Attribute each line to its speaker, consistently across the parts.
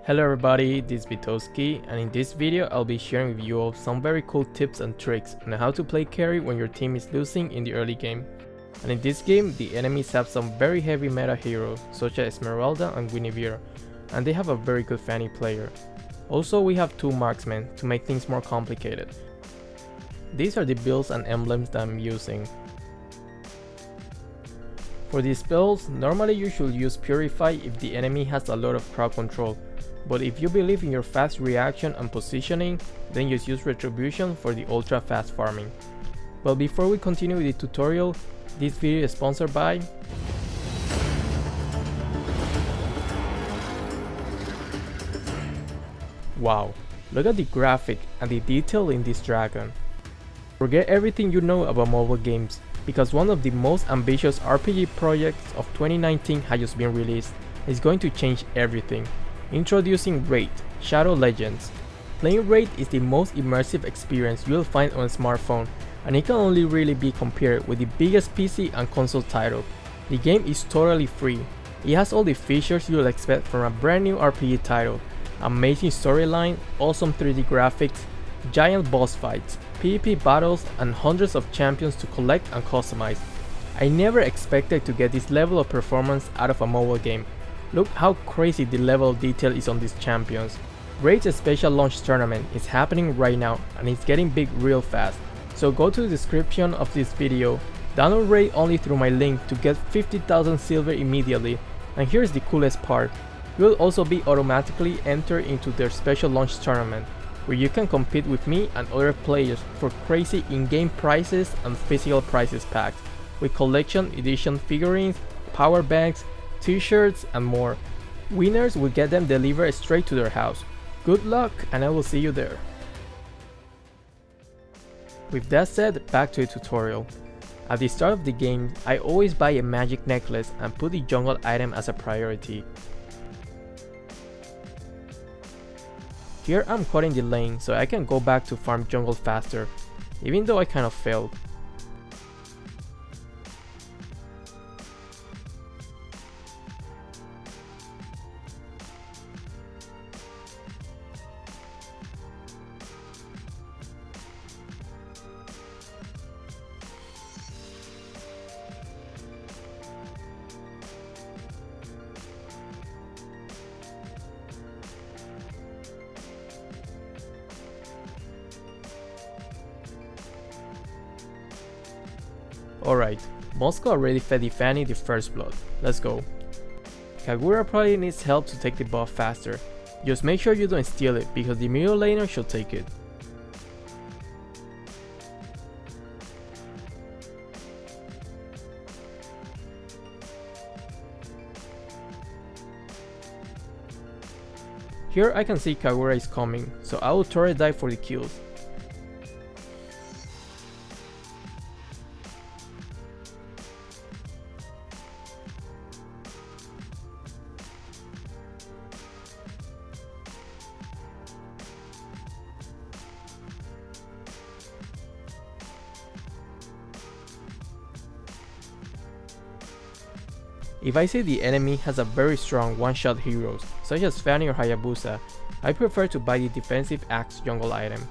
Speaker 1: Hello everybody, this is Betosky, and in this video I'll be sharing with you all some very cool tips and tricks on how to play carry when your team is losing in the early game. And in this game, the enemies have some very heavy meta heroes such as Esmeralda and Guinevere, and they have a very good Fanny player. Also, we have two marksmen to make things more complicated. These are the builds and emblems that I'm using. For these spells, normally you should use Purify if the enemy has a lot of crowd control, but if you believe in your fast reaction and positioning, then just use Retribution for the ultra fast farming. But before we continue with the tutorial, this video is sponsored by Wow, look at the graphic and the detail in this dragon. Forget everything you know about mobile games, because one of the most ambitious RPG projects of 2019 has just been released. It's going to change everything. Introducing Raid: Shadow Legends. Playing Raid is the most immersive experience you'll find on a smartphone, and it can only really be compared with the biggest PC and console title. The game is totally free. It has all the features you'll expect from a brand new RPG title. Amazing storyline, awesome 3D graphics, giant boss fights, PvP battles, and hundreds of champions to collect and customize. I never expected to get this level of performance out of a mobile game. Look how crazy the level of detail is on these champions. Raid's special launch tournament is happening right now, and it's getting big real fast. So go to the description of this video, download Raid only through my link to get 50,000 silver immediately, and here's the coolest part. You will also be automatically entered into their special launch tournament, where you can compete with me and other players for crazy in-game prizes and physical prizes packs, with collection edition figurines, power banks, t-shirts, and more. Winners will get them delivered straight to their house. Good luck, and I will see you there. With that said, back to the tutorial. At the start of the game, I always buy a magic necklace and put the jungle item as a priority. Here I'm cutting the lane so I can go back to farm jungle faster, even though I kind of failed. Alright, Moscow already fed the Fanny the first blood. Let's go. Kagura probably needs help to take the buff faster. Just make sure you don't steal it, because the middle laner should take it. Here I can see Kagura is coming, so I will turret dive for the kills. If I see the enemy has a very strong one-shot heroes, such as Fanny or Hayabusa, I prefer to buy the defensive axe jungle item.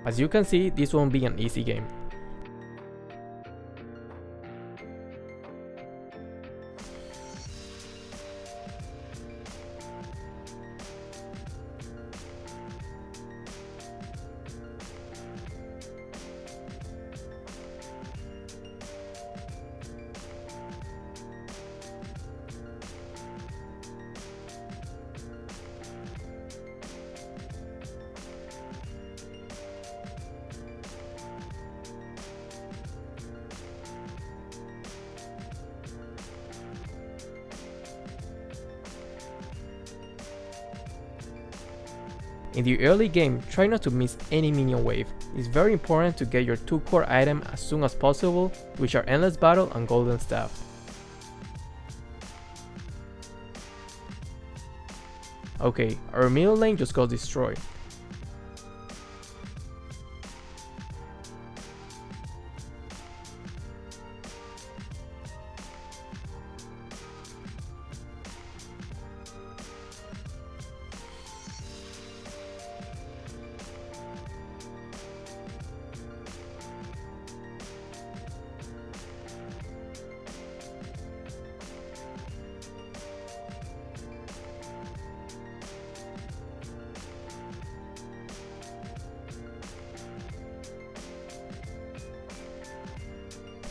Speaker 1: As you can see, this won't be an easy game. In the early game, try not to miss any minion wave. It's very important to get your 2 core item as soon as possible, which are Endless Battle and Golden Staff. Okay, our middle lane just got destroyed.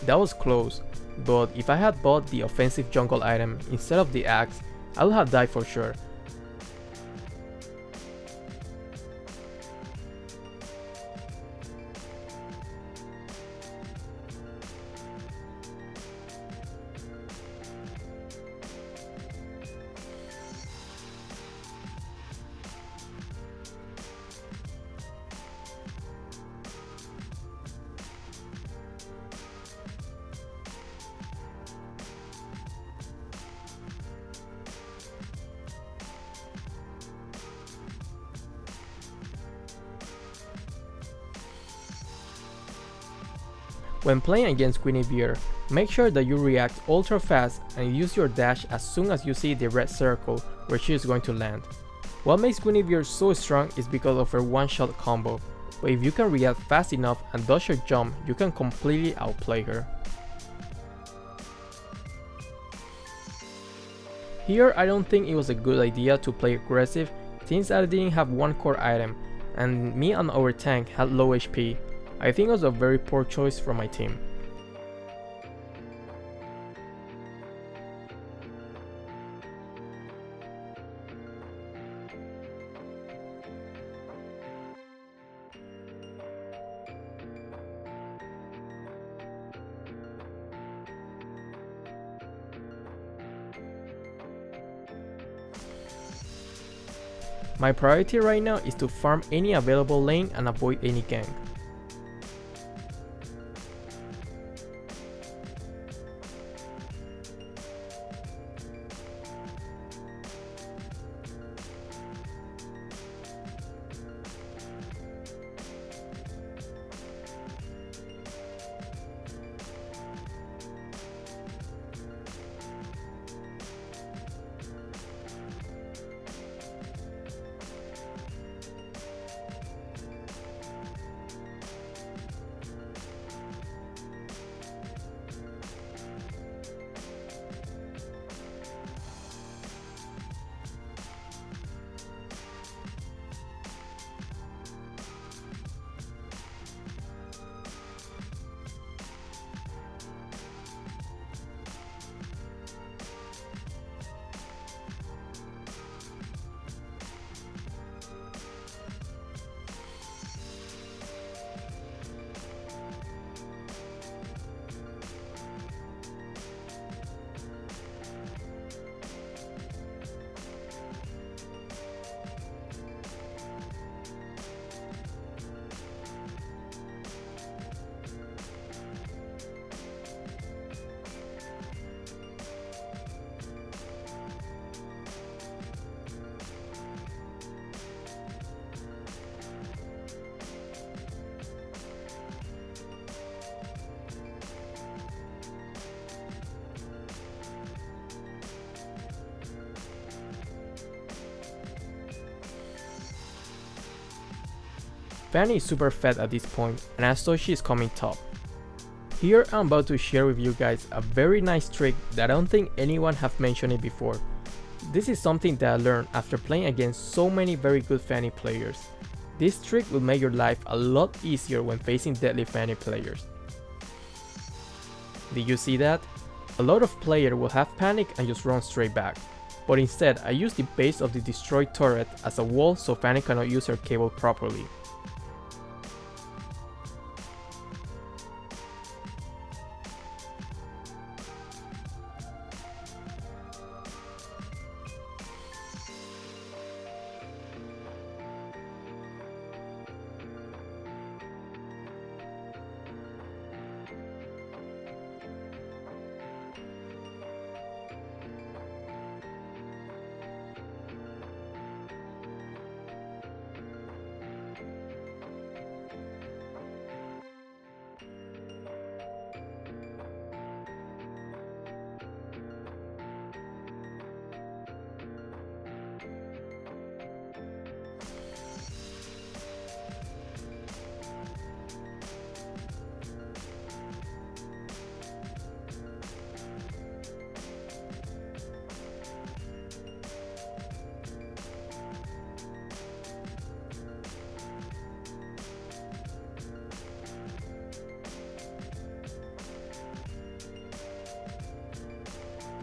Speaker 1: That was close, but if I had bought the offensive jungle item instead of the axe, I would have died for sure. When playing against Guinevere, make sure that you react ultra fast and use your dash as soon as you see the red circle where she is going to land. What makes Guinevere so strong is because of her one-shot combo, but if you can react fast enough and dodge her jump, you can completely outplay her. Here I don't think it was a good idea to play aggressive since I didn't have one core item and me and our tank had low HP. I think it was a very poor choice from my team. My priority right now is to farm any available lane and avoid any gank. Fanny is super fat at this point and I saw she is coming top. Here I'm about to share with you guys a very nice trick that I don't think anyone have mentioned it before. This is something that I learned after playing against so many very good Fanny players. This trick will make your life a lot easier when facing deadly Fanny players. Did you see that? A lot of players will have panic and just run straight back. But instead I use the base of the destroyed turret as a wall so Fanny cannot use her cable properly.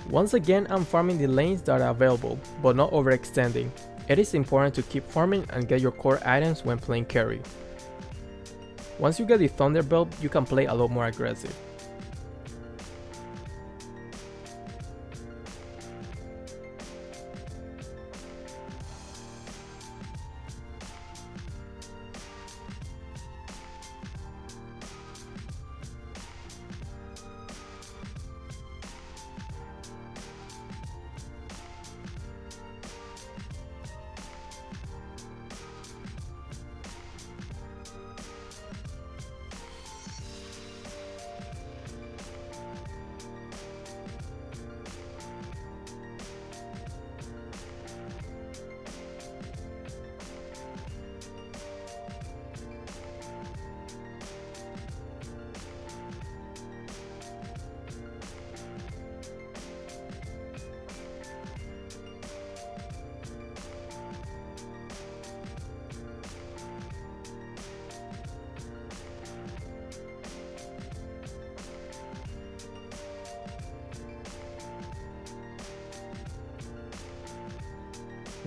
Speaker 1: Once again, I'm farming the lanes that are available, but not overextending. It is important to keep farming and get your core items when playing Karrie. Once you get the Thunder build, you can play a lot more aggressive.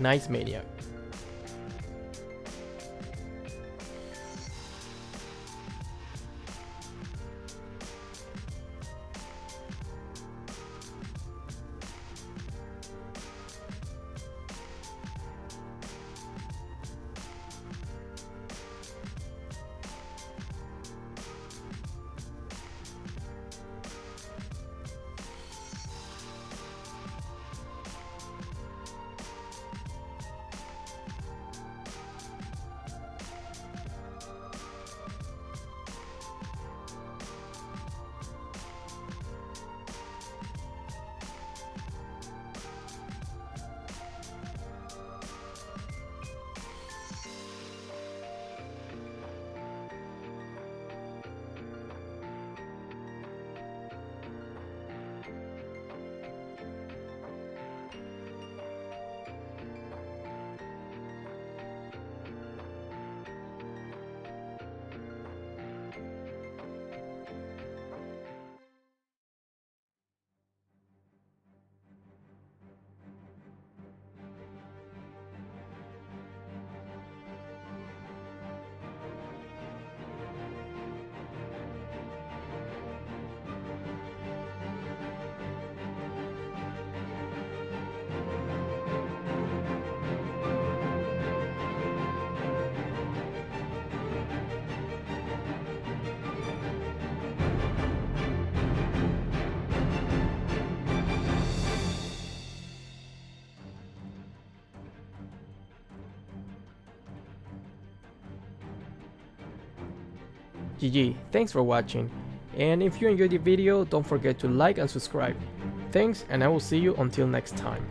Speaker 1: Nice Maniac. GG, thanks for watching, and if you enjoyed the video, don't forget to like and subscribe. Thanks, and I will see you until next time.